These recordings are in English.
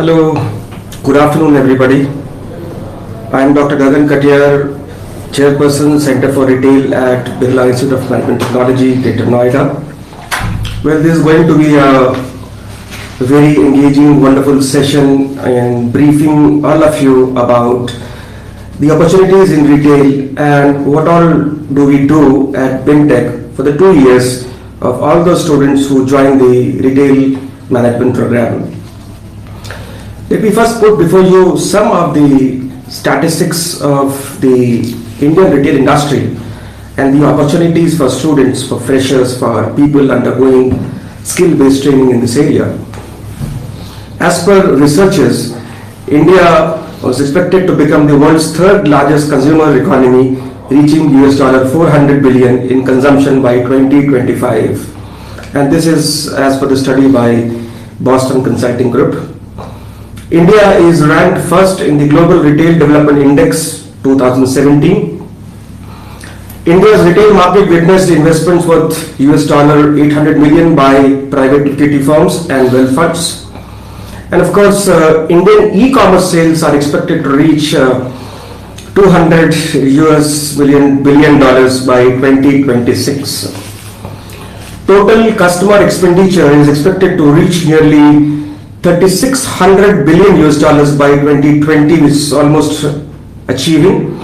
Hello, good afternoon everybody. I am Dr. Gagan Katiyar, Chairperson, Center for Retail at Birla Institute of Management Technology, Greater Noida. Well, this is going to be a very engaging, wonderful session and briefing all of you about the opportunities in retail and what all do we do at BIMTECH for the 2 years of all those students who joined the retail management program. Let me first put before you some of the statistics of the Indian retail industry and the opportunities for students, for freshers, for people undergoing skill-based training in this area. As per researchers, India was expected to become the world's third largest consumer economy, reaching $400 billion in consumption by 2025. And this is as per the study by Boston Consulting Group. India is ranked first in the Global Retail Development Index 2017. India's retail market witnessed investments worth $800 million by private equity firms and wealth funds. And of course, Indian e-commerce sales are expected to reach $200 billion by 2026. Total customer expenditure is expected to reach nearly $3,600 billion by 2020, which is almost achieving.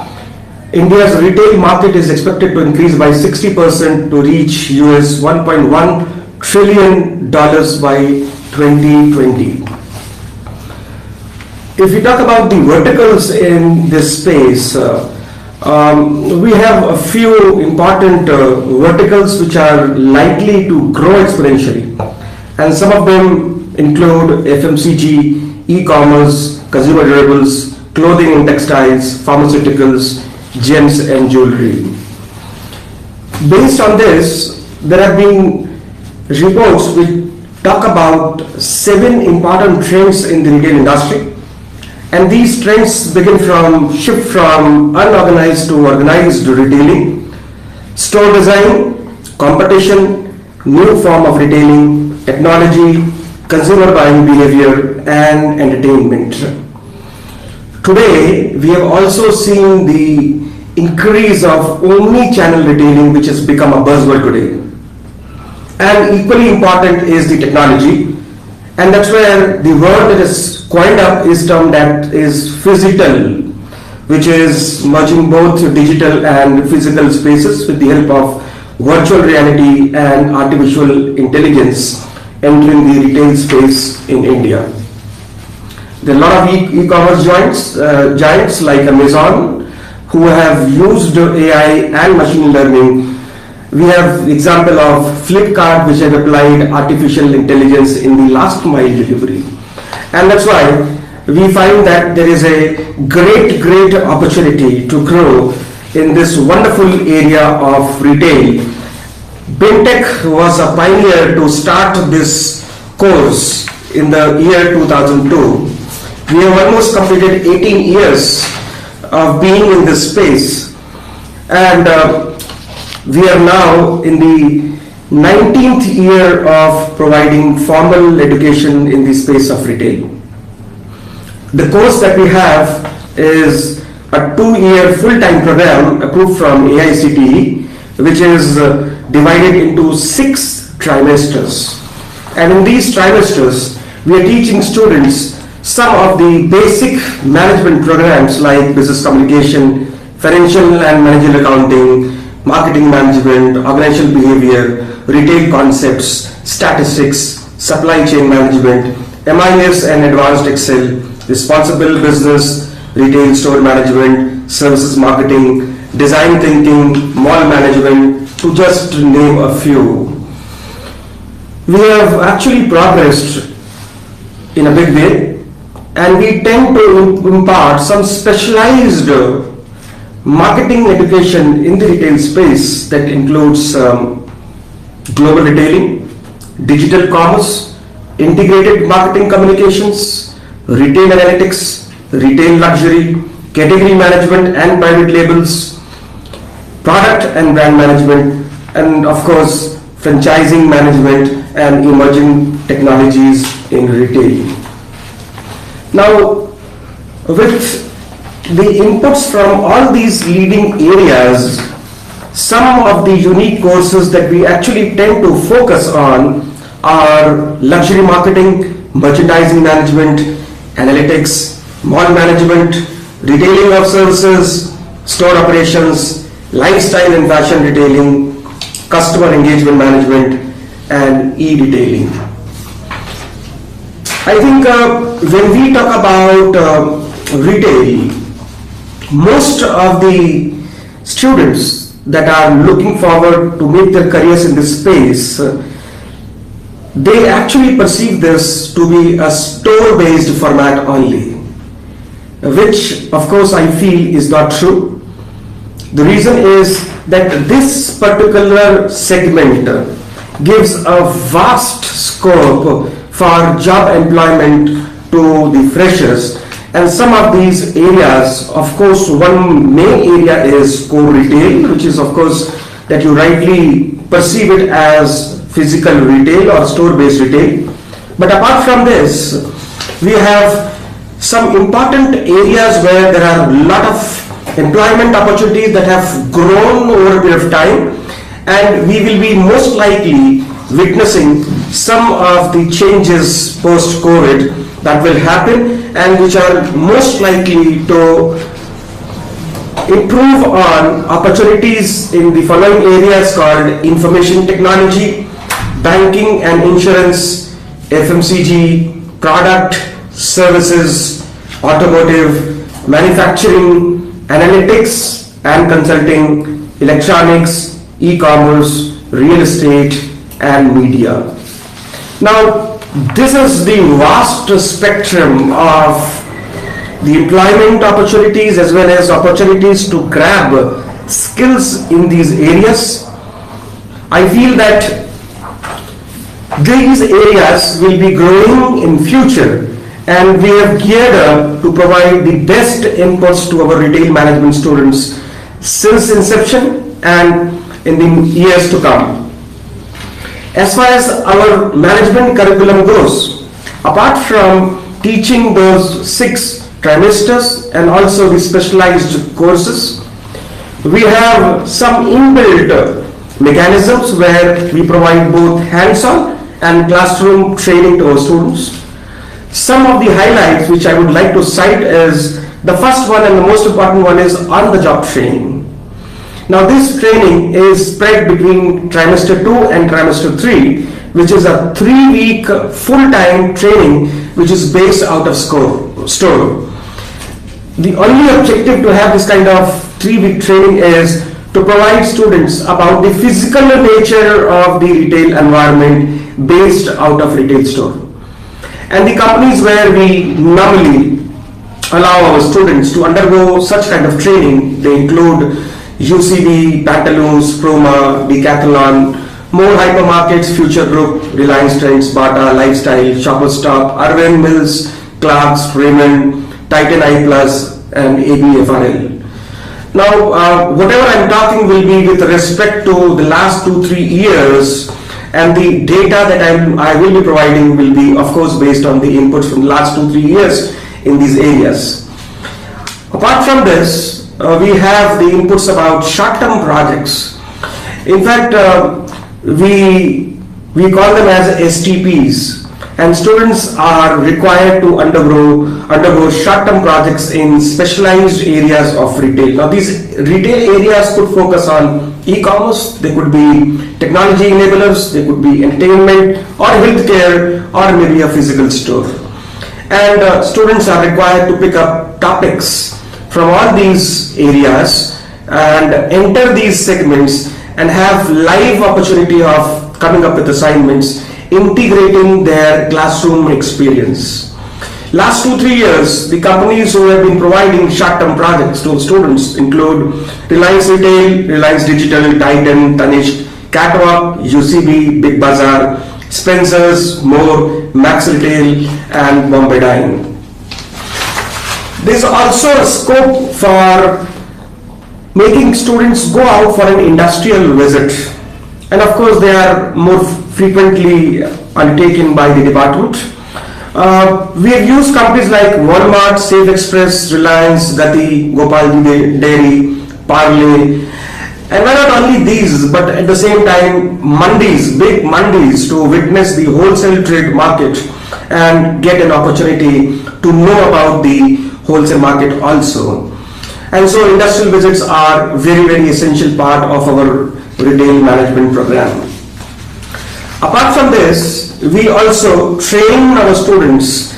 India's retail market is expected to increase by 60% to reach $1.1 trillion by 2020. If we talk about the verticals in this space, we have a few important verticals which are likely to grow exponentially, and some of them include FMCG, e-commerce, consumer durables, clothing and textiles, pharmaceuticals, gems and jewelry. Based on this, there have been reports which talk about 7 important trends in the retail industry. And these trends begin from shift from unorganized to organized retailing, store design, competition, new form of retailing, technology, consumer buying behavior, and entertainment. Today, we have also seen the increase of omni-channel retailing, which has become a buzzword today. And equally important is the technology, and that's where the word that is coined up is termed that is physical, which is merging both digital and physical spaces with the help of virtual reality and artificial intelligence entering the retail space in India. There are a lot of e-commerce giants like Amazon who have used AI and machine learning. We have the example of Flipkart, which have applied artificial intelligence in the last mile delivery. And that's why we find that there is a great opportunity to grow in this wonderful area of retail. BIMTECH was a pioneer to start this course in the year 2002. We have almost completed 18 years of being in this space, and we are now in the 19th year of providing formal education in the space of retail. The course that we have is a 2-year full-time program approved from AICTE, which is divided into 6 trimesters. And in these trimesters, we are teaching students some of the basic management programs like business communication, financial and managerial accounting, marketing management, organizational behavior, retail concepts, statistics, supply chain management, MIS and advanced Excel, responsible business, retail store management, services marketing, design thinking, mall management, to just name a few. We have actually progressed in a big way, and we tend to impart some specialized marketing education in the retail space that includes global retailing, digital commerce, integrated marketing communications, retail analytics, retail luxury, category management and private labels, product and brand management, and of course franchising management and emerging technologies in retail. Now, with the inputs from all these leading areas, some of the unique courses that we actually tend to focus on are luxury marketing, merchandising management, analytics, mall management, retailing of services, store operations, lifestyle and fashion retailing, customer engagement management, and e-retailing. I think when we talk about retail, most of the students that are looking forward to make their careers in this space, they actually perceive this to be a store-based format only, which of course I feel is not true. The reason is that this particular segment gives a vast scope for job employment to the freshers, and some of these areas, of course, one main area is core retail, which is of course that you rightly perceive it as physical retail or store-based retail. But apart from this, we have some important areas where there are a lot of employment opportunities that have grown over a period of time, and we will be most likely witnessing some of the changes post-COVID that will happen and which are most likely to improve on opportunities in the following areas called information technology, banking and insurance, FMCG, product, services, automotive, manufacturing, analytics and consulting, electronics, e-commerce, real estate and media. Now, this is the vast spectrum of the employment opportunities as well as opportunities to grab skills in these areas. I feel that these areas will be growing in future, and we have geared up to provide the best inputs to our retail management students since inception and in the years to come. As far as our management curriculum goes, apart from teaching those 6 trimesters and also the specialized courses, we have some inbuilt mechanisms where we provide both hands-on and classroom training to our students. Some of the highlights which I would like to cite is the first one and the most important one is on-the-job training. Now this training is spread between trimester 2 and trimester 3, which is a 3-week full-time training which is based out of store. The only objective to have this kind of 3-week training is to provide students about the physical nature of the retail environment based out of retail store. And the companies where we normally allow our students to undergo such kind of training, they include UCB, Pantaloons, Proma, Decathlon, more hypermarkets, Future Group, Reliance Trends, Bata, Lifestyle, Shoppers Stop, Arvind Mills, Clarks, Raymond, Titan I Plus, and ABFRL. Now, whatever I'm talking will be with respect to the last 2-3 years, and the data that I will be providing will be, of course, based on the inputs from the last 2-3 years in these areas. Apart from this, we have the inputs about short-term projects. In fact, we call them as STPs, and students are required to undergo short-term projects in specialized areas of retail. Now these retail areas could focus on e-commerce, they could be technology enablers, they could be entertainment or healthcare or maybe a physical store. And students are required to pick up topics from all these areas and enter these segments and have live opportunity of coming up with assignments, integrating their classroom experience. Last 2-3 years, the companies who have been providing short-term projects to students include Reliance Retail, Reliance Digital, Titan, Tanishq, Catwalk, UCB, Big Bazaar, Spencer's, More, Max Retail and Bombay Dine. There is also a scope for making students go out for an industrial visit, and of course they are more frequently undertaken by the department. We have used companies like Walmart, Safe Express, Reliance, Gati, Gopalji Dairy, Parle, and not only these, but at the same time, mandis, big mandis, to witness the wholesale trade market and get an opportunity to know about the wholesale market also. And so industrial visits are very, very essential part of our retail management program. Apart from this, we also train our students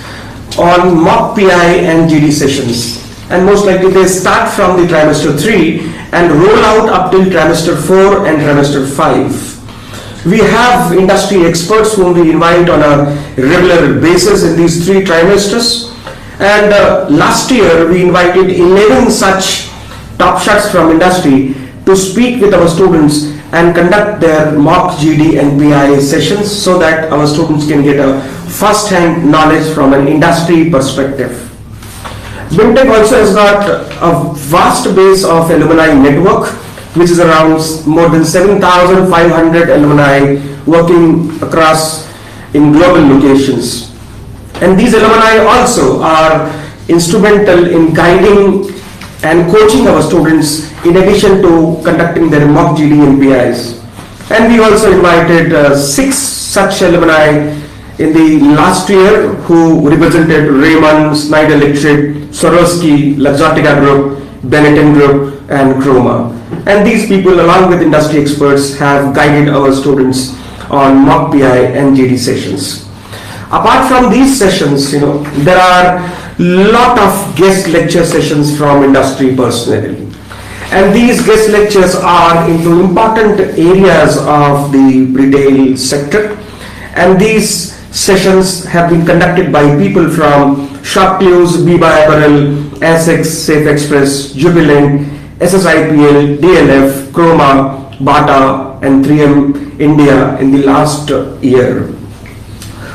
on mock PI and GD sessions, and most likely they start from the trimester 3 and roll out up till trimester 4 and trimester 5. We have industry experts whom we invite on a regular basis in these 3 trimesters, and last year we invited 11 such top shots from industry to speak with our students and conduct their mock GD and PI sessions so that our students can get a first-hand knowledge from an industry perspective. BIMTECH also has got a vast base of alumni network, which is around more than 7,500 alumni working across in global locations. And these alumni also are instrumental in guiding and coaching our students in addition to conducting their mock GD and PIs. And we also invited 6 such alumni in the last year who represented Raymond, Schneider Electric, Swarovski, Luxottica Group, Benetton Group, and Chroma. And these people, along with industry experts, have guided our students on mock PI and GD sessions. Apart from these sessions, there are lot of guest lecture sessions from industry personnel, and these guest lectures are into important areas of the retail sector, and these sessions have been conducted by people from Shopclues, Biba Apparel, Essex, Safe Express, Jubilant, SSIPL, DLF, Chroma, Bata, and 3M India in the last year.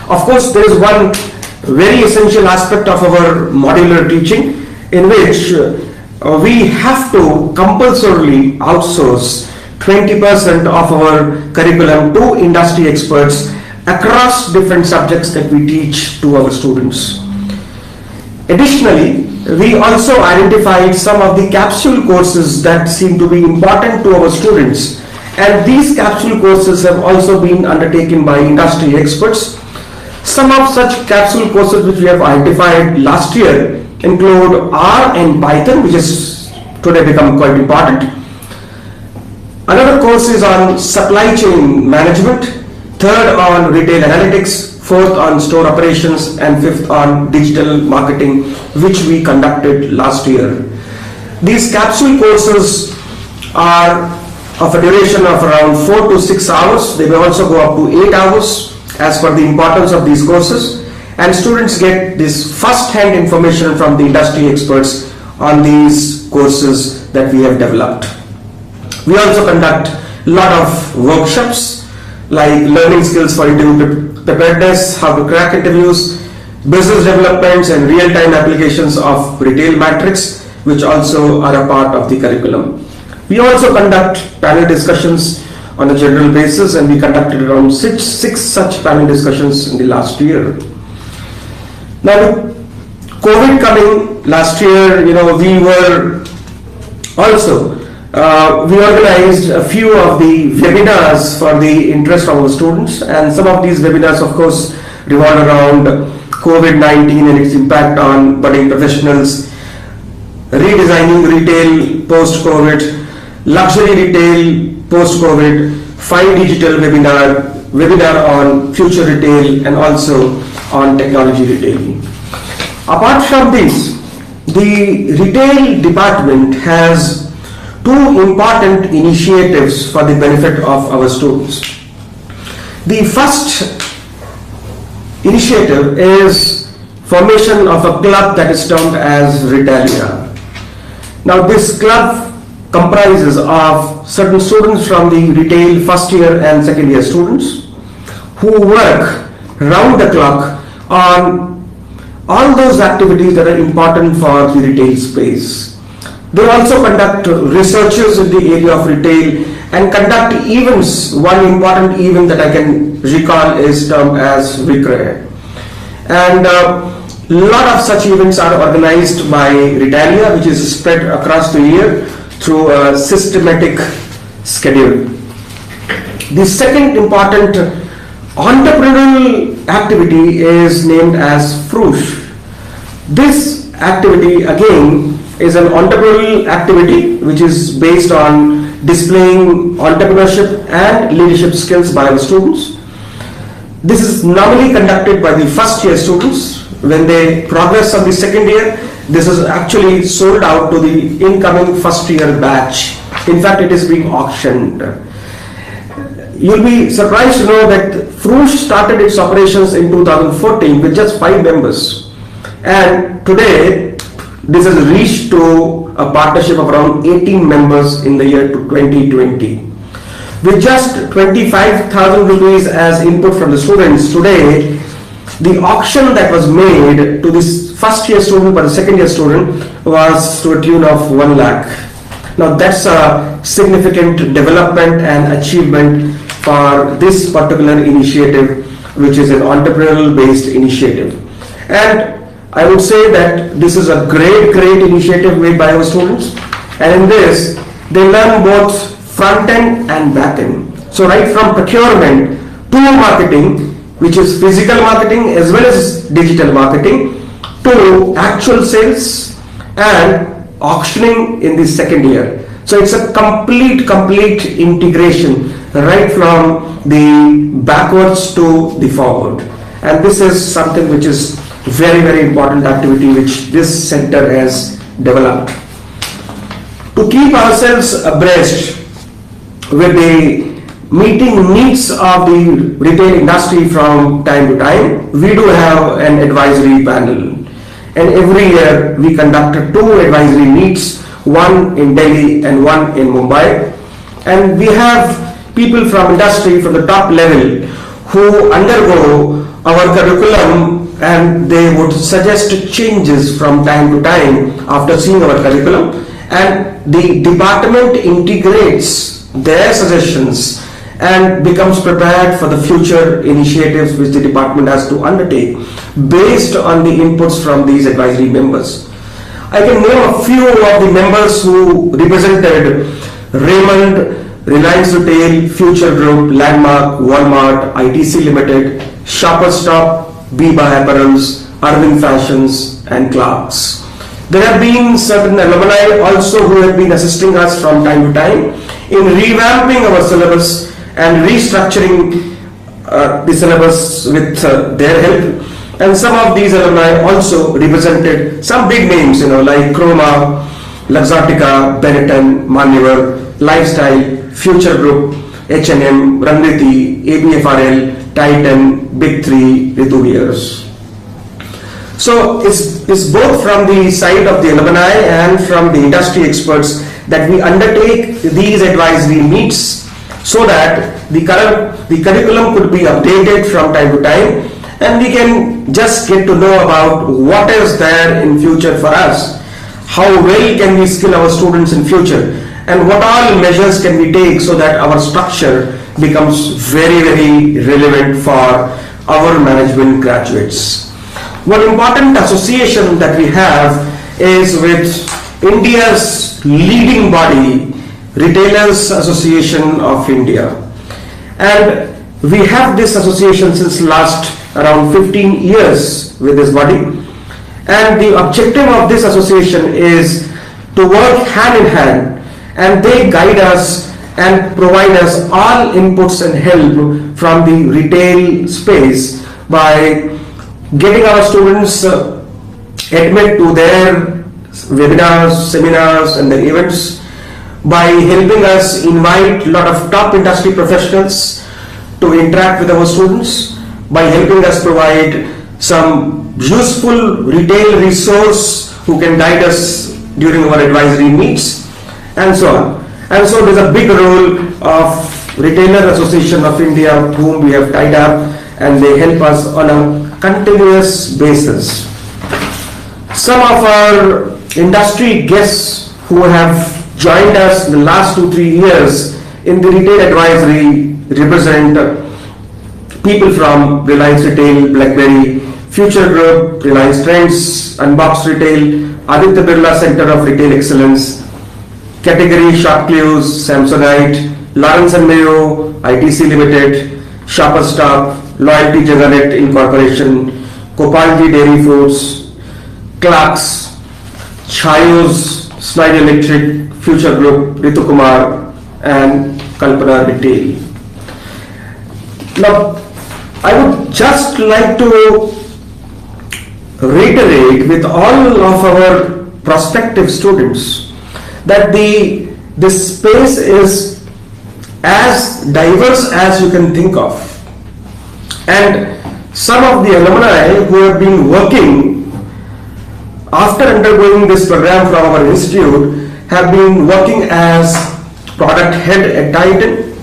Of course, there is one very essential aspect of our modular teaching in which we have to compulsorily outsource 20% of our curriculum to industry experts across different subjects that we teach to our students. Additionally, we also identified some of the capsule courses that seem to be important to our students, and these capsule courses have also been undertaken by industry experts. Some of such capsule courses which we have identified last year include R and Python, which has today become quite important. Another course is on supply chain management, third on retail analytics, fourth on store operations, and fifth on digital marketing, which we conducted last year. These capsule courses are of a duration of around 4 to 6 hours. They may also go up to 8 hours as per the importance of these courses, and students get this first-hand information from the industry experts on these courses that we have developed. We also conduct a lot of workshops like learning skills for interview preparedness, how to crack interviews, business developments, and real-time applications of retail matrix, which also are a part of the curriculum. We also conduct panel discussions on a general basis, and we conducted around six such panel discussions in the last year. Now, with COVID coming last year, we were also we organized a few of the webinars for the interest of our students, and some of these webinars, of course, revolve around COVID-19 and its impact on budding professionals, redesigning retail post-COVID, luxury retail post-COVID, 5 digital webinar on future retail, and also on technology retailing. Apart from this, the retail department has 2 important initiatives for the benefit of our students. The first initiative is formation of a club that is termed as Retalia. Now, this club comprises of certain students from the retail first year and second year students who work round the clock on all those activities that are important for the retail space. They also conduct researches in the area of retail and conduct events. One important event that I can recall is termed as Vicray. And lot of such events are organized by Retalia, which is spread across the year through a systematic schedule. The second important entrepreneurial activity is named as Frush. This activity again is an entrepreneurial activity which is based on displaying entrepreneurship and leadership skills by the students. This is normally conducted by the first year students. When they progress on the second year, this is actually sold out to the incoming first year batch. In fact, it is being auctioned. You'll be surprised to know that Frush started its operations in 2014 with just 5 members. And today, this has reached to a partnership of around 18 members in the year 2020. With just 25,000 rupees as input from the students, today, the auction that was made to this first year student by the second year student was to a tune of 1 lakh. Now that's a significant development and achievement for this particular initiative, which is an entrepreneurial based initiative. And I would say that this is a great initiative made by our students, and in this they learn both front end and back end. So right from procurement to marketing, which is physical marketing as well as digital marketing, to actual sales and auctioning in the second year. So it's a complete integration right from the backwards to the forward. And this is something which is very important activity which this center has developed. To keep ourselves abreast with the meeting needs of the retail industry from time to time, we do have an advisory panel. And every year we conduct 2 advisory meets, one in Delhi and one in Mumbai. And we have people from industry from the top level who undergo our curriculum, and they would suggest changes from time to time after seeing our curriculum, and the department integrates their suggestions and becomes prepared for the future initiatives which the department has to undertake based on the inputs from these advisory members. I can name a few of the members who represented Raymond, Reliance Retail, Future Group, Landmark, Walmart, ITC Limited, Shoppers Stop, Biba Apparels, Arvind Fashions and Clarks. There have been certain alumni also who have been assisting us from time to time in revamping our syllabus and restructuring the syllabus with their help. And some of these alumni also represented some big names, like Chroma, Luxottica, Benetton, Maneuver, Lifestyle, Future Group, H&M, Rangniti, ABFRL, Titan, Big 3, Rituviers. So it's both from the side of the alumni and from the industry experts that we undertake these advisory meets so that the curriculum could be updated from time to time, and we can just get to know about what is there in future for us, how well can we skill our students in future, and what all measures can we take so that our structure becomes very relevant for our management graduates. One important association that we have is with India's leading body, Retailers Association of India. And we have this association since last around 15 years with this body. And the objective of this association is to work hand in hand, and they guide us and provide us all inputs and help from the retail space by getting our students admit to their webinars, seminars and their events, by helping us invite a lot of top industry professionals to interact with our students, by helping us provide some useful retail resource who can guide us during our advisory meets, and so on. And so there's a big role of Retailer Association of India, whom we have tied up, and they help us on a continuous basis. Some of our industry guests who have joined us in the last 2-3 years in the retail advisory represent people from Reliance Retail, BlackBerry, Future Group, Reliance Trends, Unbox Retail, Aditya Birla Center of Retail Excellence, Category Shop Clues, Samsonite, Lawrence and Mayo, ITC Limited, Shopper Stop, Loyalty Jaganet Incorporation, Kopalji Dairy Foods, Clarks, Chayos, Schneider Electric, Future Group, Ritu Kumar, and Kalpana Retail. Now, I would just like to reiterate with all of our prospective students that this space is as diverse as you can think of, and some of the alumni who have been working after undergoing this program from our institute have been working as product head at Titan,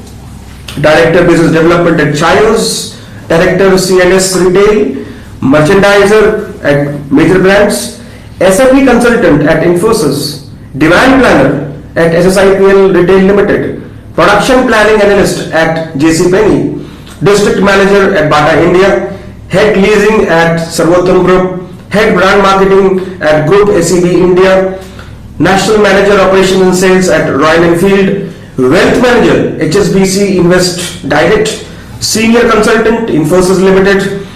director business development at Chayos, director CNS retail, merchandiser at major brands, SAP consultant at Infosys, demand planner at SSIPL Retail Limited, production planning analyst at JCPenney, district manager at Bata India, head leasing at Sarvottam Group, head brand marketing at Group SEB India, national manager operations and sales at Royal Enfield, wealth manager HSBC Invest Direct, senior consultant Infosys Limited,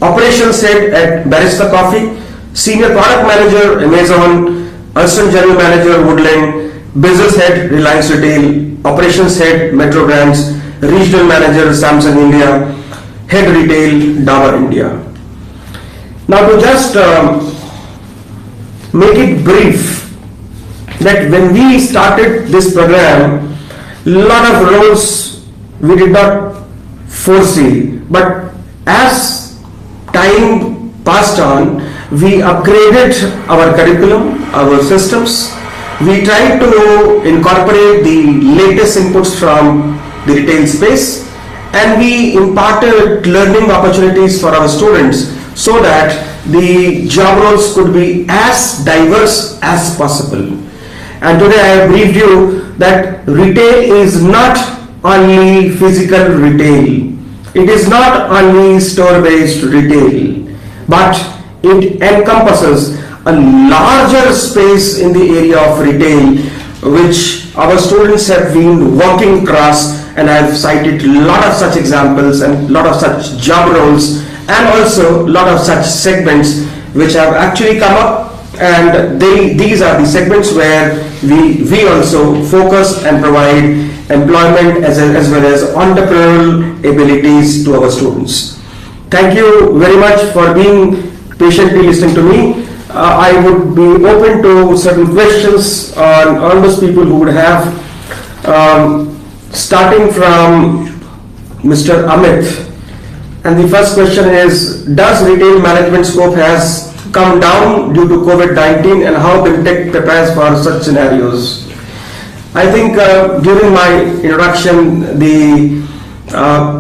operations head at Barista Coffee, senior product manager Amazon, assistant general manager Woodland, business head Reliance Retail, operations head Metro Brands, regional manager Samsung India, head retail Dabur India. Now to just make it brief, that when we started this program, lot of roles we did not foresee, but as time passed on, we upgraded our curriculum, our systems. We tried to incorporate the latest inputs from the retail space, and we imparted learning opportunities for our students so that the job roles could be as diverse as possible. And today I have briefed you that retail is not only physical retail, it is not only store-based retail, but it encompasses a larger space in the area of retail, which our students have been working across, and I have cited a lot of such examples and a lot of such job roles, and also a lot of such segments which have actually come up, and these are the segments where we also focus and provide employment as well as entrepreneurial abilities to our students. Thank you very much for being patiently listening to me. I would be open to certain questions on all those people who would have, starting from Mr. Amit. And the first question is, does retail management scope has come down due to COVID-19, and how BIMTECH prepares for such scenarios? I think during my introduction, the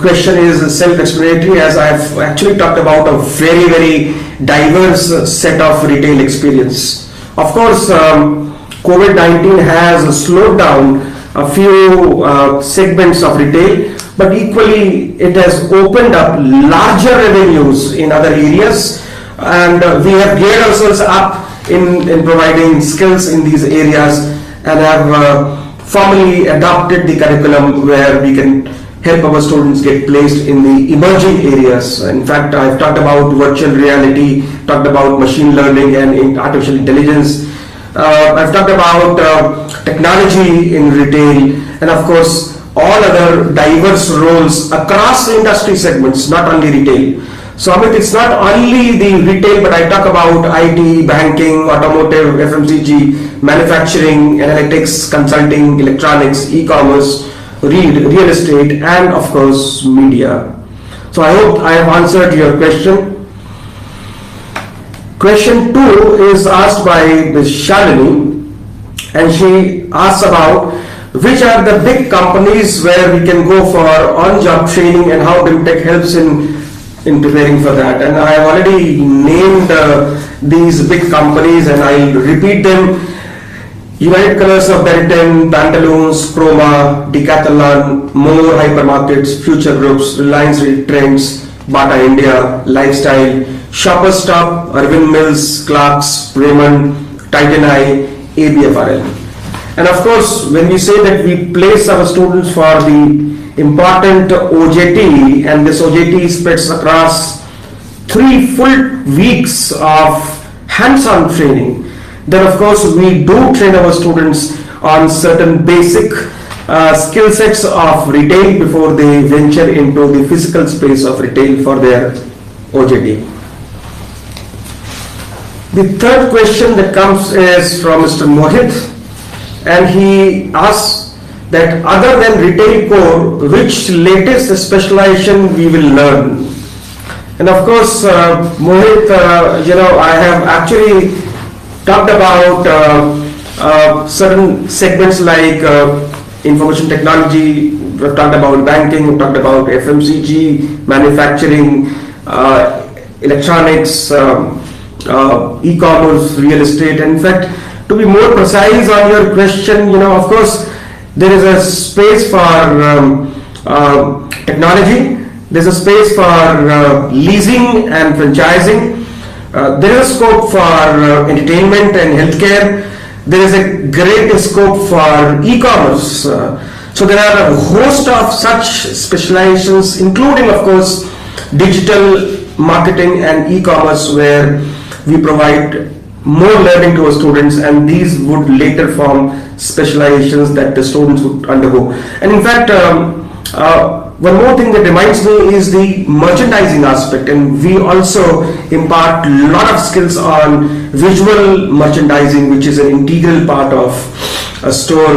question is self-explanatory, as I have actually talked about a very, very diverse set of retail experience. Of course, COVID-19 has slowed down a few segments of retail, but equally it has opened up larger revenues in other areas, and we have geared ourselves up in providing skills in these areas, and have formally adopted the curriculum where we can help our students get placed in the emerging areas. In fact, I've talked about virtual reality, talked about machine learning and artificial intelligence. I've talked about technology in retail, and of course all other diverse roles across industry segments, not only retail. So Amit, it's not only the retail, but I talk about IT, banking, automotive, FMCG, manufacturing, analytics, consulting, electronics, e-commerce, real estate, and of course media. So I hope I have answered your question. Question 2 is asked by Ms. Shalini, and she asks about which are the big companies where we can go for on-job training and how BIMTECH helps in preparing for that. And I have already named these big companies, and I'll repeat them: United Colors of Benetton, Pantaloons, Chroma, Decathlon, More Hypermarkets, Future Groups, Reliance Trends, Bata India, Lifestyle, Shoppers Stop, Irvin Mills, Clarks, Raymond, Titan Eye, ABFRL. And of course, when we say that we place our students for the important OJT, and this OJT spreads across 3 full weeks of hands-on training, then of course we do train our students on certain basic skill sets of retail before they venture into the physical space of retail for their OJT. The third question that comes is from Mr. Mohit, and he asks that other than retail core, which latest specialization we will learn? And of course, Mohit, I have actually talked about certain segments like information technology, we've talked about banking, we've talked about FMCG, manufacturing, electronics, e-commerce, real estate. In fact, to be more precise on your question, of course, there is a space for technology, there's a space for leasing and franchising, there is a scope for entertainment and healthcare, there is a great scope for e-commerce. So there are a host of such specializations, including of course digital marketing and e-commerce, where we provide more learning to our students, and these would later form specializations that the students would undergo. And in fact, one more thing that reminds me is the merchandising aspect, and we also impart a lot of skills on visual merchandising, which is an integral part of a store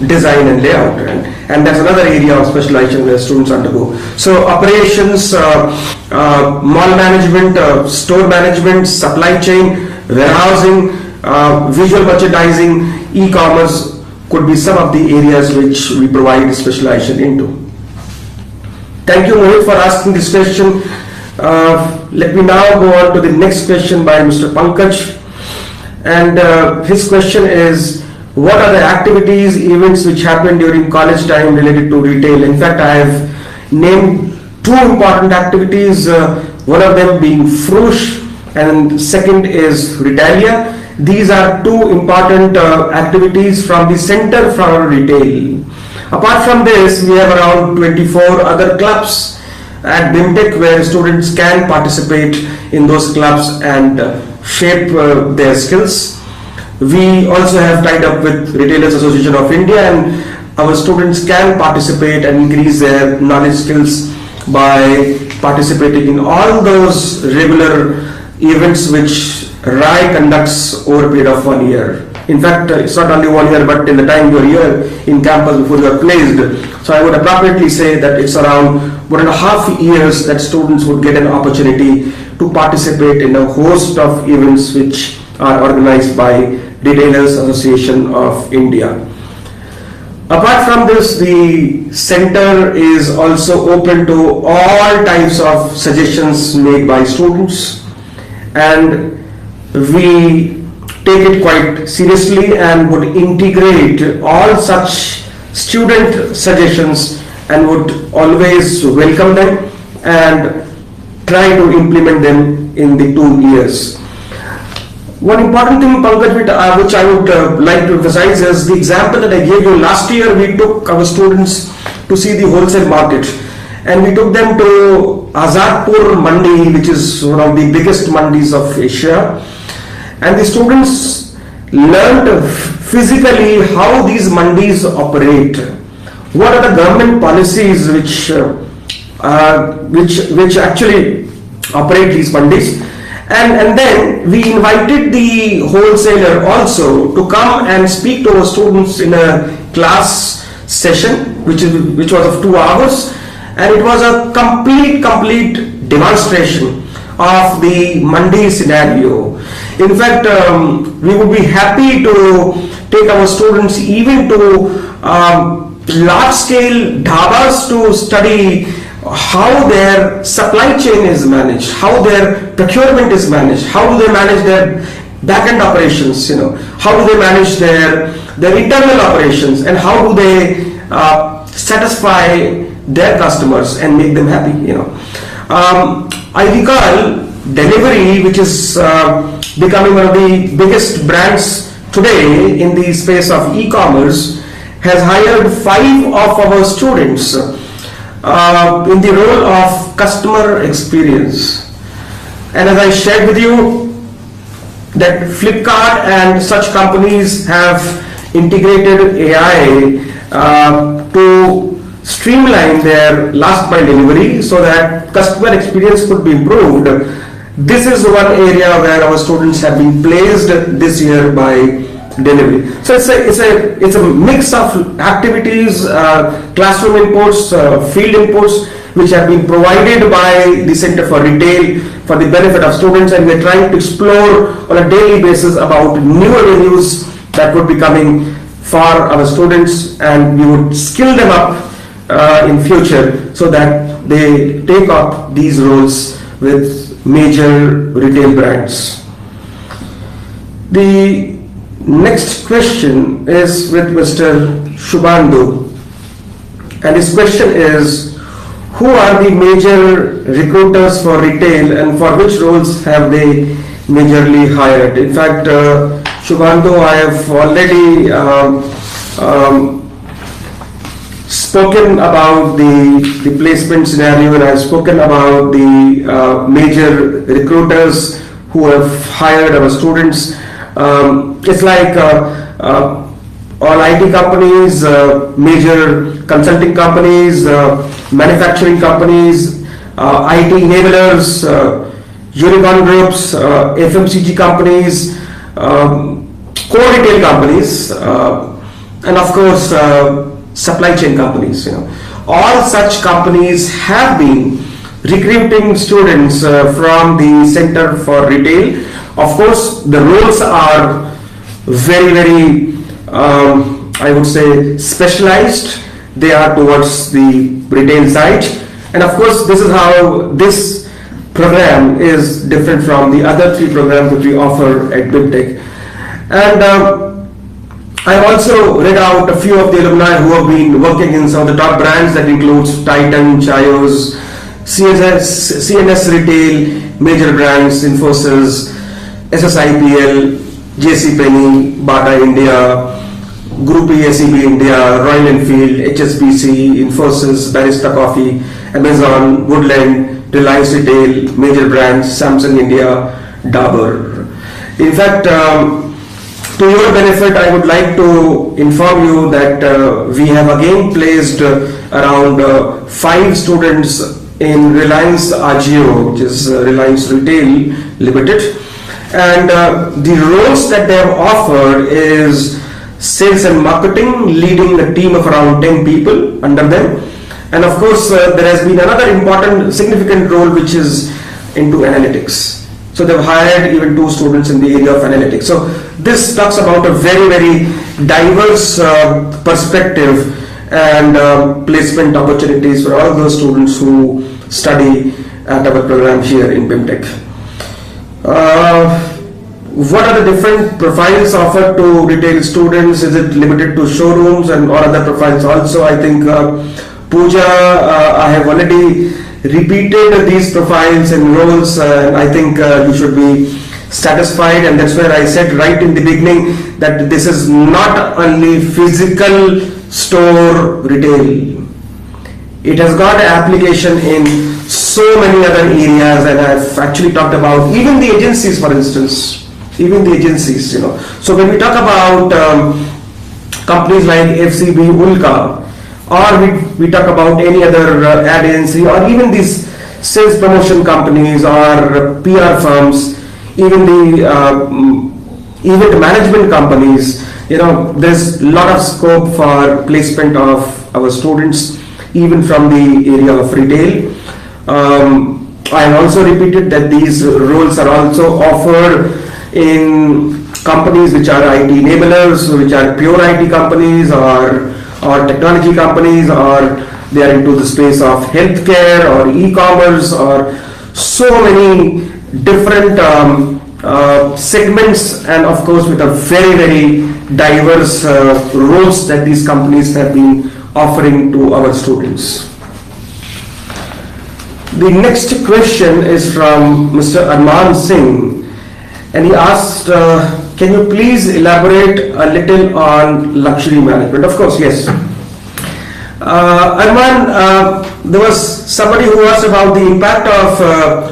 design and layout, and that's another area of specialization where students undergo. So operations, mall management, store management, supply chain, warehousing, visual merchandising, e-commerce could be some of the areas which we provide specialization into. Thank you, Mohit, for asking this question. Let me now go on to the next question by Mr. Pankaj, and his question is, what are the activities, events which happen during college time related to retail? In fact, I have named 2 important activities, one of them being Frush and second is Retalia. These are 2 important activities from the Center for Retail. Apart from this, we have around 24 other clubs at BIMTECH where students can participate in those clubs and shape their skills. We also have tied up with Retailers Association of India, and our students can participate and increase their knowledge skills by participating in all those regular events which RAI conducts over a period of 1 year. In fact, it's not only 1 year, but in the time you're here in campus before you're placed. So I would appropriately say that it's around 1.5 years that students would get an opportunity to participate in a host of events which are organized by Retailers Association of India. Apart from this, the center is also open to all types of suggestions made by students, and we take it quite seriously and would integrate all such student suggestions and would always welcome them and try to implement them in the 2 years. One important thing, Pankaj, which I would like to emphasize is the example that I gave you. Last year we took our students to see the wholesale market, and we took them to Azadpur Mandi, which is one of the biggest mandis of Asia, and the students learned physically how these mandis operate, what are the government policies which actually operate these mandis. And then we invited the wholesaler also to come and speak to our students in a class session which was of 2 hours, and it was a complete demonstration of the mandi scenario. In fact, we would be happy to take our students even to large scale dhabas to study how their supply chain is managed, how their procurement is managed, how do they manage their back-end operations, how do they manage their internal operations, and how do they satisfy their customers and make them happy. I recall delivery, which is becoming one of the biggest brands today in the space of e-commerce, has hired 5 of our students in the role of customer experience. And as I shared with you, that Flipkart and such companies have integrated AI to streamline their last mile delivery so that customer experience could be improved. This is one area where our students have been placed this year by delivery. So it's a mix of activities, classroom inputs, field inputs, which have been provided by the Center for Retail for the benefit of students, and we're trying to explore on a daily basis about new avenues that would be coming for our students, and we would skill them up in future so that they take up these roles with major retail brands. The next question is with Mr. Shubhandu, and his question is, who are the major recruiters for retail and for which roles have they majorly hired? In fact, Shubhandu, I have already spoken about the placement scenario, and I have spoken about the major recruiters who have hired our students. It's like all IT companies, major consulting companies, manufacturing companies, IT enablers, unicorn groups, FMCG companies, core retail companies, and of course supply chain companies. All such companies have been recruiting students from the Center for Retail. Of course, the roles are very, I would say, specialized. They are towards the retail side, and of course, this is how this program is different from the other 3 programs that we offer at BIMTECH. And I also read out a few of the alumni who have been working in some of the top brands that includes Titan, Chayos, CNS Retail, major brands, Infosys, SSIPL, JCPenney, Bata India, Group E, SEB India, Royal Enfield, HSBC, Infosys, Barista Coffee, Amazon, Woodland, Reliance Retail, major brands, Samsung India, Dabur. In fact, to your benefit, I would like to inform you that we have again placed around 5 students in Reliance Agio, which is Reliance Retail Limited. And the roles that they have offered is sales and marketing, leading a team of around 10 people under them. And of course, there has been another important, significant role which is into analytics. So they've hired even 2 students in the area of analytics. So this talks about a very diverse perspective and placement opportunities for all those students who study at our program here in BIMTECH. What are the different profiles offered to retail students? Is it limited to showrooms and or other profiles also? I think Pooja, I have already repeated these profiles and roles, and I think you should be satisfied, and that's where I said right in the beginning that this is not only physical store retail. It has got an application in so many other areas, and I've actually talked about even the agencies, for instance, even the agencies, So when we talk about companies like FCB, Ulka, or we talk about any other ad agency, or even these sales promotion companies or PR firms, even the event management companies, there's a lot of scope for placement of our students, even from the area of retail. I have also repeated that these roles are also offered in companies which are IT enablers, which are pure IT companies or technology companies, or they are into the space of healthcare or e-commerce, or so many different segments, and of course with a very diverse roles that these companies have been offering to our students. The next question is from Mr. Arman Singh, and he asked, can you please elaborate a little on luxury management? Of course, yes. Arman, there was somebody who asked about the impact of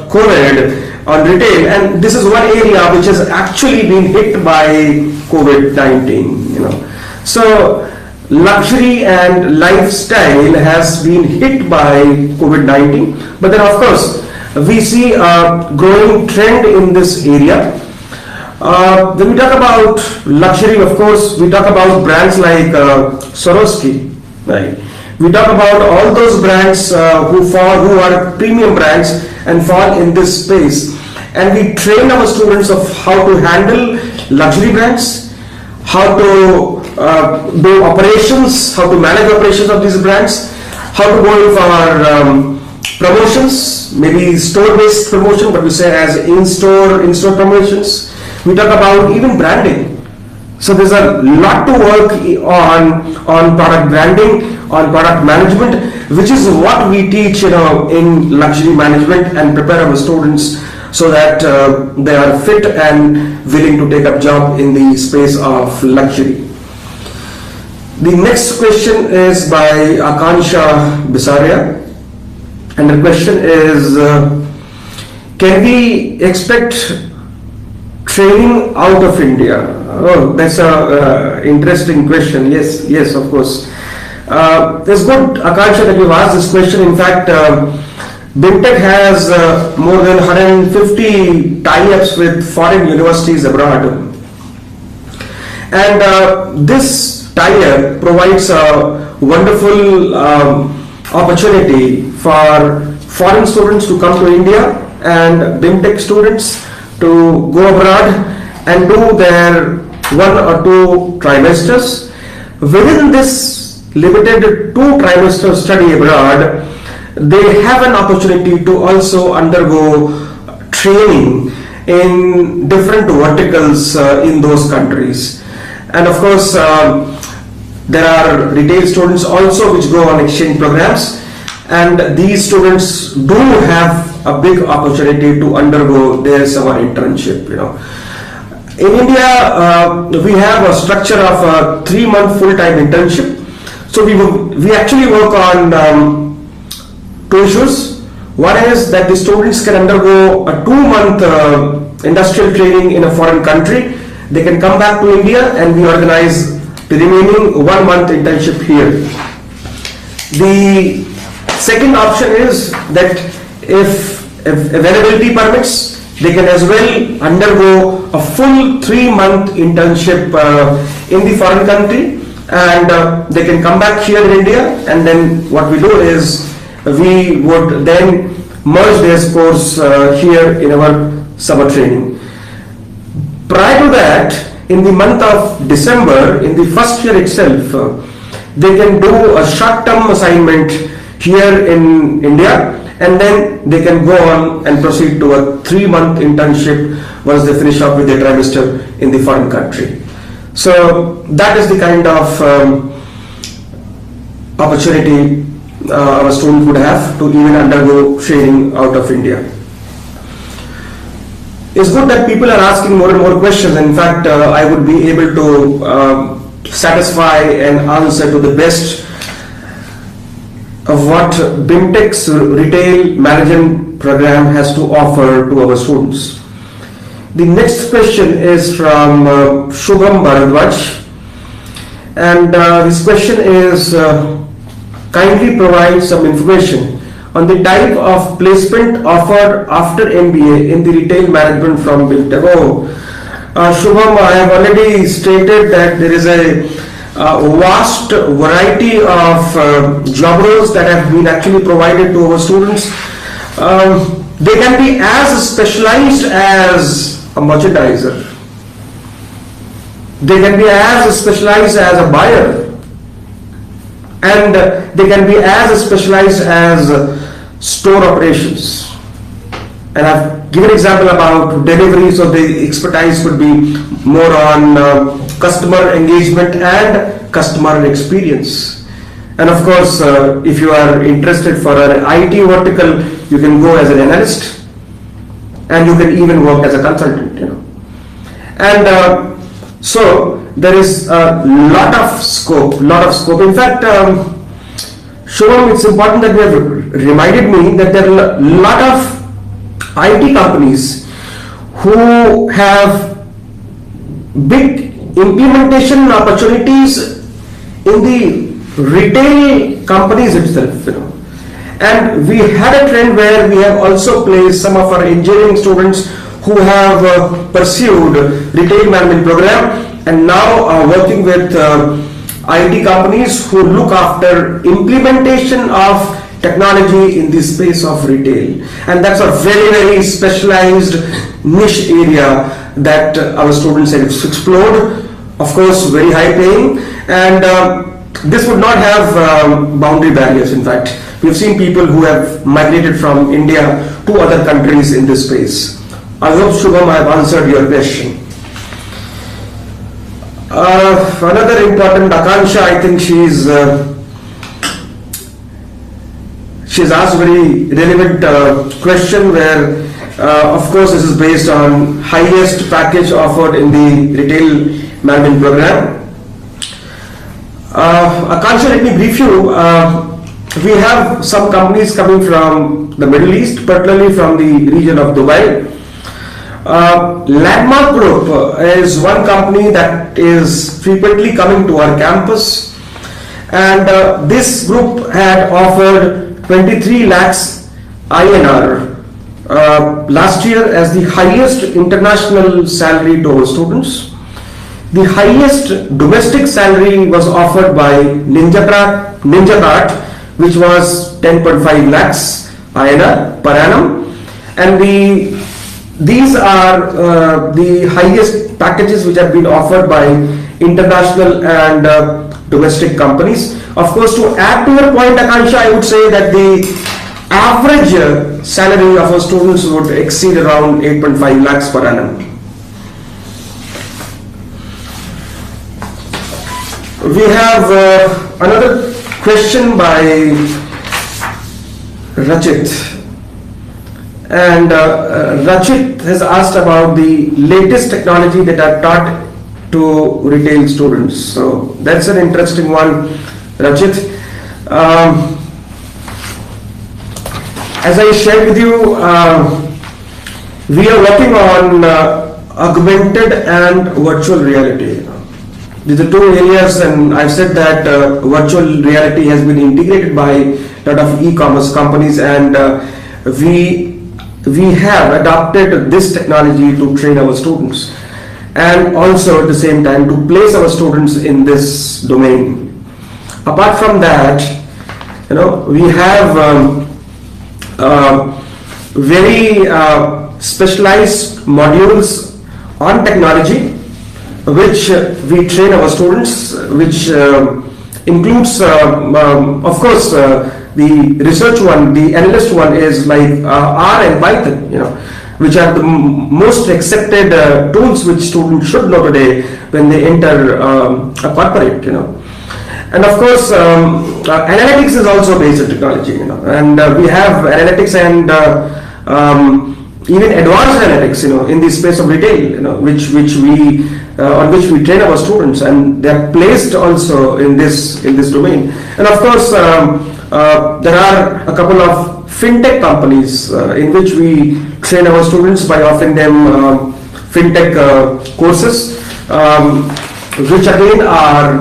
COVID on retail, and this is one area which has actually been hit by COVID-19. So luxury and lifestyle has been hit by COVID-19, but then of course we see a growing trend in this area. When we talk about luxury, of course we talk about brands like Swarovski, right? We talk about all those brands who are premium brands and fall in this space, and we train our students of how to handle luxury brands, how to do operations, how to manage operations of these brands, how to go in for promotions, maybe store-based promotion, what we say as in-store promotions. We talk about even branding. So there's a lot to work on product branding, on product management, which is what we teach in luxury management and prepare our students so that they are fit and willing to take up job in the space of luxury. The next question is by Akansha Bisaria, and the question is, can we expect training out of India? Oh, that's a interesting question. Yes, of course. It's good, Akansha, that you've asked this question. In fact, BIMTECH has more than 150 tie-ups with foreign universities abroad, and this tie-up provides a wonderful opportunity for foreign students to come to India and BIMTECH students to go abroad and do their 1 or 2 trimesters. Within this limited 2 trimester study abroad, they have an opportunity to also undergo training in different verticals in those countries. And of course, there are retail students also which go on exchange programs, and these students do have a big opportunity to undergo their summer internship. In India, we have a structure of a 3-month full-time internship. So we actually work on 2 issues. One is that the students can undergo a 2-month industrial training in a foreign country. They can come back to India and we organize the remaining 1-month internship here. The second option is that if availability permits, they can as well undergo a full 3-month internship in the foreign country, and they can come back here in India, and then what we do is we would then merge their course here in our summer training. Prior to that, in the month of December, in the first year itself, they can do a short-term assignment here in India, and then they can go on and proceed to a 3-month internship once they finish up with their trimester in the foreign country. So that is the kind of opportunity our student would have to even undergo training out of India. It's good that people are asking more and more questions. In fact, I would be able to satisfy and answer to the best of what BIMTECH's retail management program has to offer to our students. The next question is from Shubham Bharadwaj, and this question is, kindly provide some information on the type of placement offered after MBA in the retail management from BIMTECH. Shubham, I have already stated that there is a vast variety of job roles that have been actually provided to our students. They can be as specialized as a merchandiser. They can be as specialized as a buyer. And they can be as specialized as store operations. And I've given an example about delivery, so the expertise could be more on customer engagement and customer experience. And of course, if you are interested for an IT vertical, you can go as an analyst, and you can even work as a consultant. And so there is a lot of scope. In fact, Shubham, it's important that you have reminded me that there are a lot of IT companies who have big implementation opportunities in the retail companies itself. And we had a trend where we have also placed some of our engineering students who have pursued retail management program and now are working with IT companies who look after implementation of technology in the space of retail. And that's a very, very specialized niche area that our students have explored. Of course, very high paying, and this would not have boundary barriers. In fact, we've seen people who have migrated from India to other countries in this space. I hope, Shubham, I have answered your question. Another important, Akansha, I think she's asked a very relevant question where, of course, this is based on highest package offered in the retail management program. Akansha, let me brief you. We have some companies coming from the Middle East, particularly from the region of Dubai. Landmark Group is one company that is frequently coming to our campus, and this group had offered 23 lakhs INR last year as the highest international salary to our students. The highest domestic salary was offered by Ninja, which was 10.5 lakhs INR per annum, and these are the highest packages which have been offered by international and domestic companies. Of course, to add to your point, Akansha, I would say that the average salary of our students would exceed around 8.5 lakhs per annum. We have another question by Rachit. And Rachit has asked about the latest technology that are taught to retail students. So that's an interesting one, Rachit. As I shared with you, we are working on augmented and virtual reality. These are two areas, and I've said that virtual reality has been integrated by a lot of e-commerce companies, and we have adopted this technology to train our students and also at the same time to place our students in this domain. Apart from that, we have very specialized modules on technology which we train our students, which includes of course the research one, the analyst one is like R and Python, which are the most accepted tools which students should know today when they enter a corporate, And of course, analytics is also based on technology, and we have analytics and even advanced analytics, in the space of retail, which we on which we train our students, and they are placed also in this domain. And of course, there are a couple of fintech companies in which we train our students by offering them fintech courses, which again are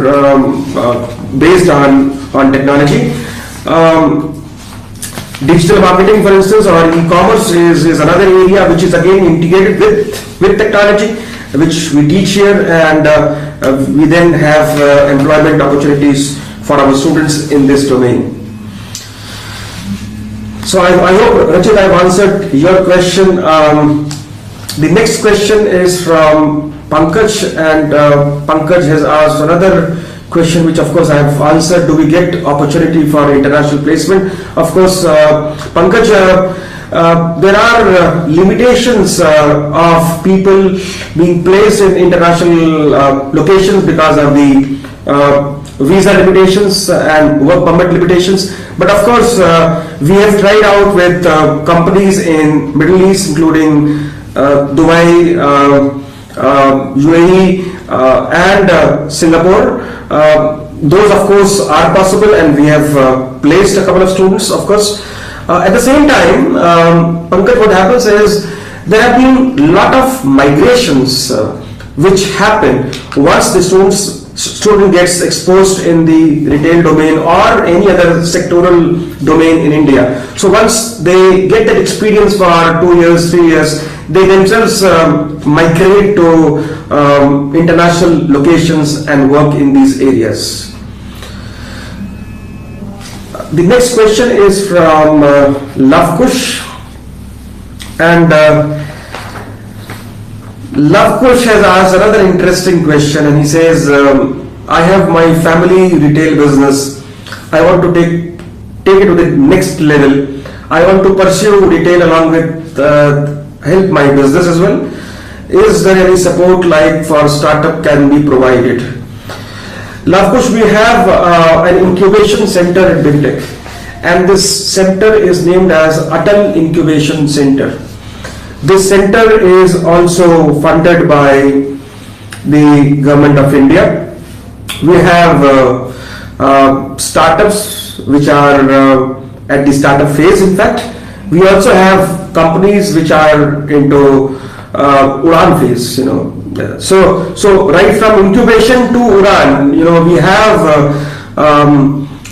based on technology. Digital marketing, for instance, or e-commerce is another area which is again integrated with technology, which we teach here, and we then have employment opportunities for our students in this domain. So I hope, Rachit, I've answered your question. The next question is from Pankaj, and Pankaj has asked another question, which of course I have answered. Do we get opportunity for international placement? Of course, Pankaj, there are limitations of people being placed in international locations because of the visa limitations and work permit limitations. But of course, we have tried out with companies in Middle East, including Dubai, UAE, and Singapore. Those of course are possible, and we have placed a couple of students, of course. At the same time, Pankaj, what happens is there have been a lot of migrations which happen once the student gets exposed in the retail domain or any other sectoral domain in India. So once they get that experience for 2 years, 3 years, they themselves migrate to international locations and work in these areas. The next question is from Lavkush, and Lavkush has asked another interesting question, and he says, I have my family retail business. I want to take it to the next level. I want to pursue retail along with help my business as well. Is there any support like for startup can be provided? Lavkush, we have an incubation center at BIMTECH, and this center is named as Untitled Incubation Center. This center is also funded by the Government of India. We have startups which are at the startup phase. In fact, we also have companies which are into Udan phase. So right from incubation to Udan, we have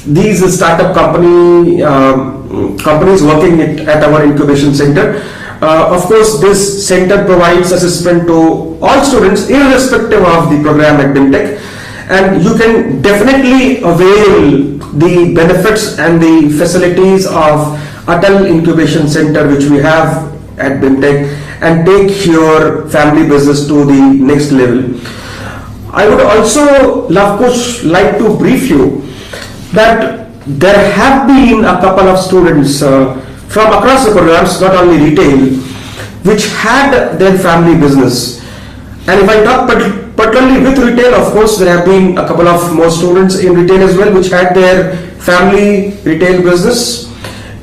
these startup companies working at our incubation center. Of course, this center provides assessment to all students irrespective of the program at BIMTECH, and you can definitely avail the benefits and the facilities of Untitled Incubation Center which we have at BIMTECH and take your family business to the next level. I would also, Lavkush, like to brief you that there have been a couple of students from across the programs, not only retail, which had their family business. And if I talk particularly with retail, of course, there have been a couple of more students in retail as well, which had their family retail business.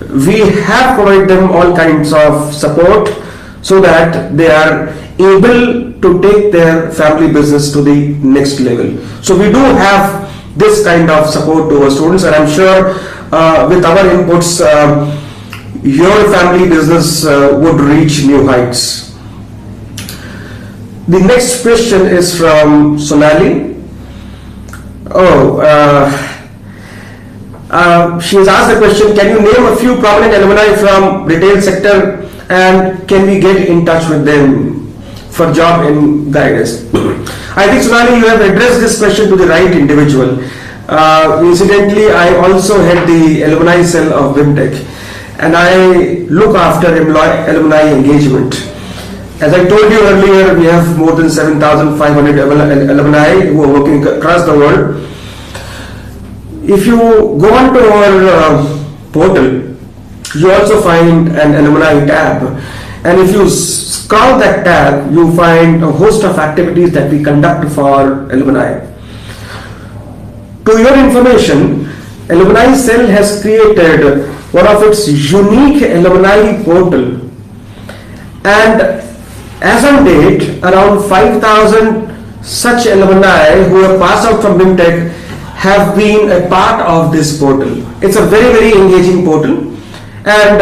We have provided them all kinds of support so that they are able to take their family business to the next level. So we do have this kind of support to our students, and I'm sure with our inputs, your family business would reach new heights. The next question is from Sonali. She has asked the question, can you name a few prominent alumni from retail sector and can we get in touch with them for job and guidance? I think, Sonali, you have addressed this question to the right individual. Incidentally, I also head the alumni cell of BIMTECH, and I look after alumni engagement. As I told you earlier, we have more than 7,500 alumni who are working across the world. If you go onto our portal, you also find an alumni tab, and if you scroll that tab, you find a host of activities that we conduct for alumni. To your information, Alumni Cell has created one of its unique alumni portal, and as on date, around 5,000 such alumni who have passed out from BIMTECH have been a part of this portal. It's a very, very engaging portal, and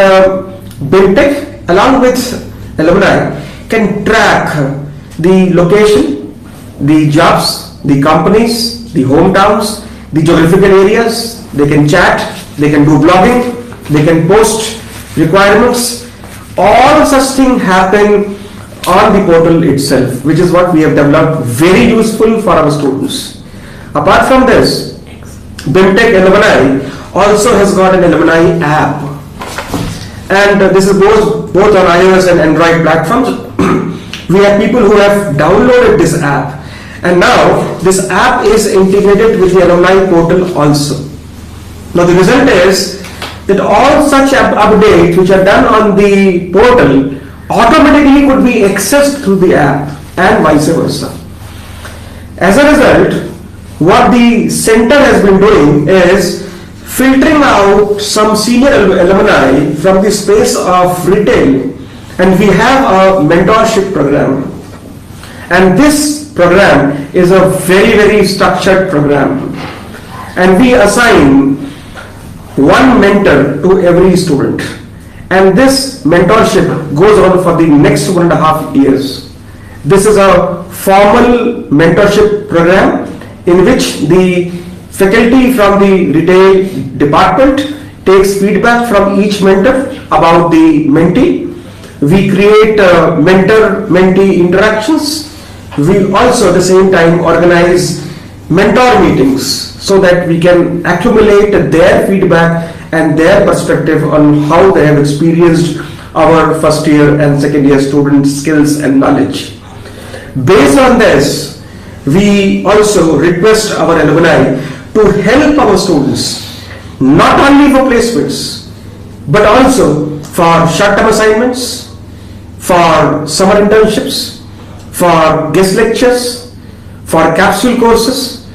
BIMTECH along with alumni can track the location, the jobs, the companies, the hometowns, the geographical areas. They can chat, they can do blogging, they can post requirements. All such things happen on the portal itself, which is what we have developed, very useful for our students. Apart from this, BIMTECH alumni also has got an alumni app, and this is both on iOS and Android platforms. We have people who have downloaded this app, and now this app is integrated with the alumni portal also. Now the result is that all such updates which are done on the portal automatically could be accessed through the app and vice versa. As a result, what the center has been doing is filtering out some senior alumni from the space of retail, and we have a mentorship program. And this program is a very structured program, and we assign one mentor to every student, and this mentorship goes on for the next 1.5 years. This is a formal mentorship program in which the faculty from the retail department takes feedback from each mentor about the mentee. We create mentor-mentee interactions. We also at the same time organize mentor meetings so that we can accumulate their feedback and their perspective on how they have experienced our first year and second year students' skills and knowledge. Based on this, we also request our alumni to help our students not only for placements but also for short-term assignments, for summer internships, for guest lectures, for capsule courses,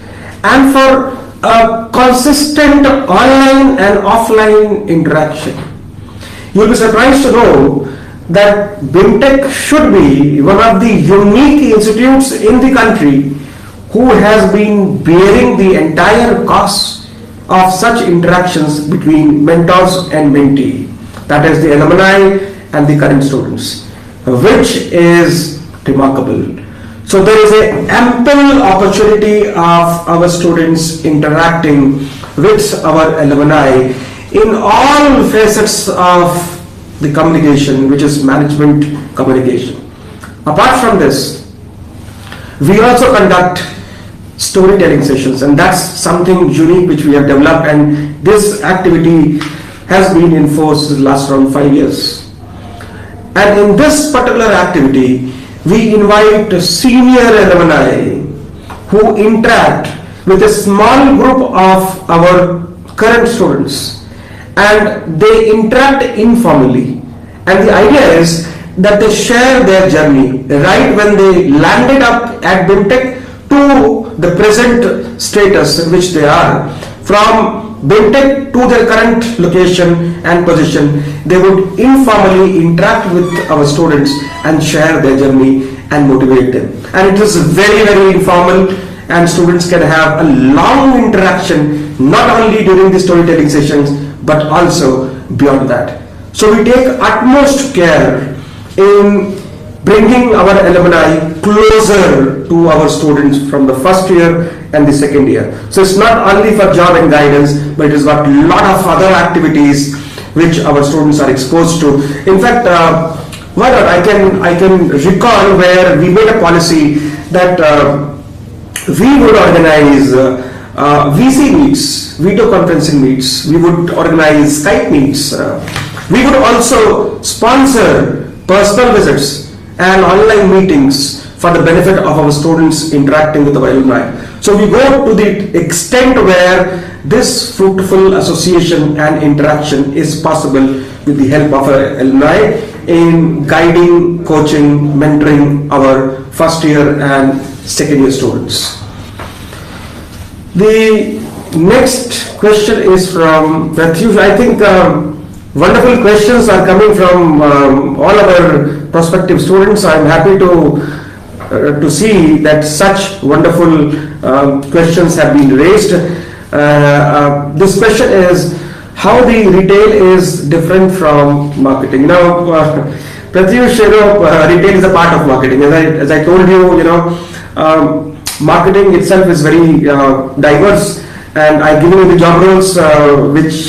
and for a consistent online and offline interaction. You'll be surprised to know that BIMTECH should be one of the unique institutes in the country who has been bearing the entire cost of such interactions between mentors and mentee, that is the alumni and the current students, which is remarkable. So there is an ample opportunity of our students interacting with our alumni in all facets of the communication, which is management communication. Apart from this, we also conduct storytelling sessions, and that's something unique which we have developed, and this activity has been in force the last around 5 years. And in this particular activity, we invite senior alumni who interact with a small group of our current students, and they interact informally. And the idea is that they share their journey right when they landed up at BIMTECH to the present status in which they are. From BIMTECH to their current location and position, they would informally interact with our students and share their journey and motivate them. And it is very informal, and students can have a long interaction not only during the storytelling sessions but also beyond that. So we take utmost care in bringing our alumni closer to our students from the first year and the second year. So it's not only for job and guidance, but it has got a lot of other activities which our students are exposed to. In fact, I can recall where we made a policy that we would organize VC meets, video conferencing meets, we would organize Skype meets, we would also sponsor personal visits and online meetings for the benefit of our students interacting with our alumni. So we go to the extent where this fruitful association and interaction is possible with the help of our alumni in guiding, coaching, mentoring our first year and second year students. The next question is from Prathyush. I think wonderful questions are coming from all our prospective students. I'm happy to see that such wonderful questions have been raised. This question is how the retail is different from marketing. Now, Prathyush, retail is a part of marketing. As I told you, marketing itself is very diverse, and I've given you the job roles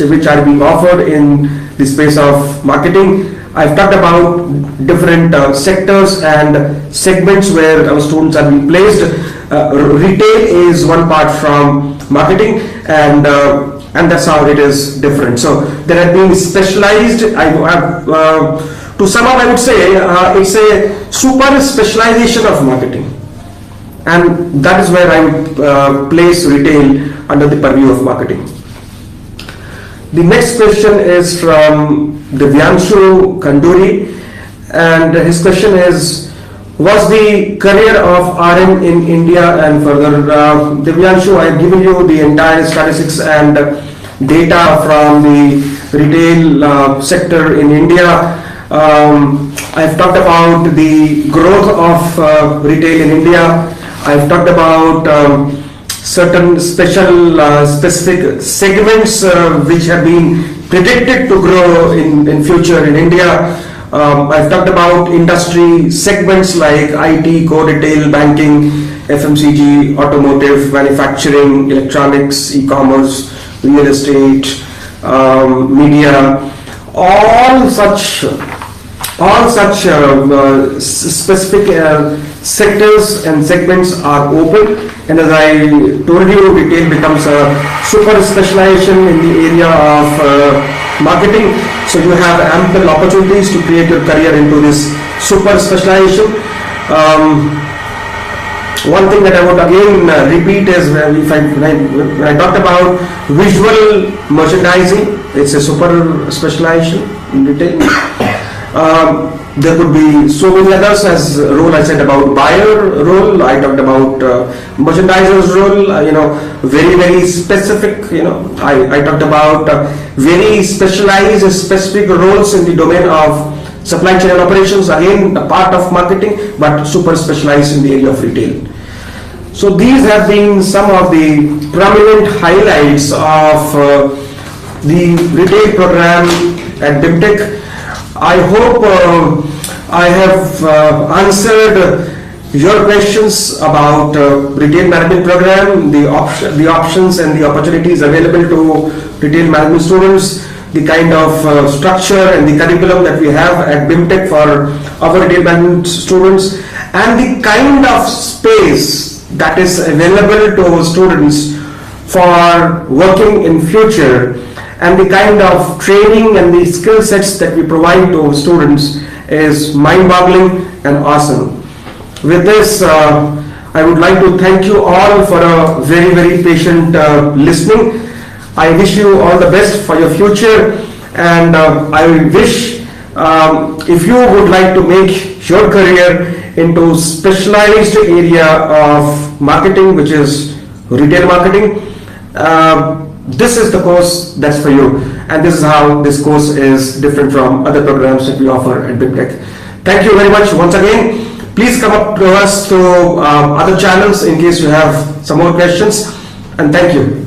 which are being offered in the space of marketing. I've talked about different sectors and segments where our students are being placed. Retail is one part from marketing, and that's how it is different. So there have been specialized. To sum up, I would say it's a super specialization of marketing. And that is where I would place retail under the purview of marketing. The next question is from Divyanshu Kanduri, and his question is, was the career of RM in India and further. Divyanshu, I have given you the entire statistics and data from the retail sector in India. I've talked about the growth of retail in India. I've talked about certain specific segments which have been predicted to grow in future in India. I've talked about industry segments like IT, core retail, banking, FMCG, automotive, manufacturing, electronics, e-commerce, real estate, media. All such specific sectors and segments are open, and as I told you, retail becomes a super specialization in the area of marketing. So you have ample opportunities to create your career into this super specialization. One thing that I would again repeat is when I talked about visual merchandising, it's a super specialization in retail. There could be so many others as role. I said about buyer role. I talked about merchandiser's role. Very specific. I talked about very specialized, specific roles in the domain of supply chain and operations. Again, a part of marketing, but super specialized in the area of retail. So these have been some of the prominent highlights of the retail program at BIMTECH. I hope I have answered your questions about retail management program, the options and the opportunities available to retail management students, the kind of structure and the curriculum that we have at BIMTECH for our retail management students, and the kind of space that is available to students for working in future, and the kind of training and the skill sets that we provide to students is mind-boggling and awesome. With this, I would like to thank you all for a very patient listening. I wish you all the best for your future, and I wish if you would like to make your career into specialized area of marketing, which is retail marketing, this is the course that's for you, and this is how this course is different from other programs that we offer at Bibtex. Thank you very much once again. Please come up to us to other channels in case you have some more questions, and thank you.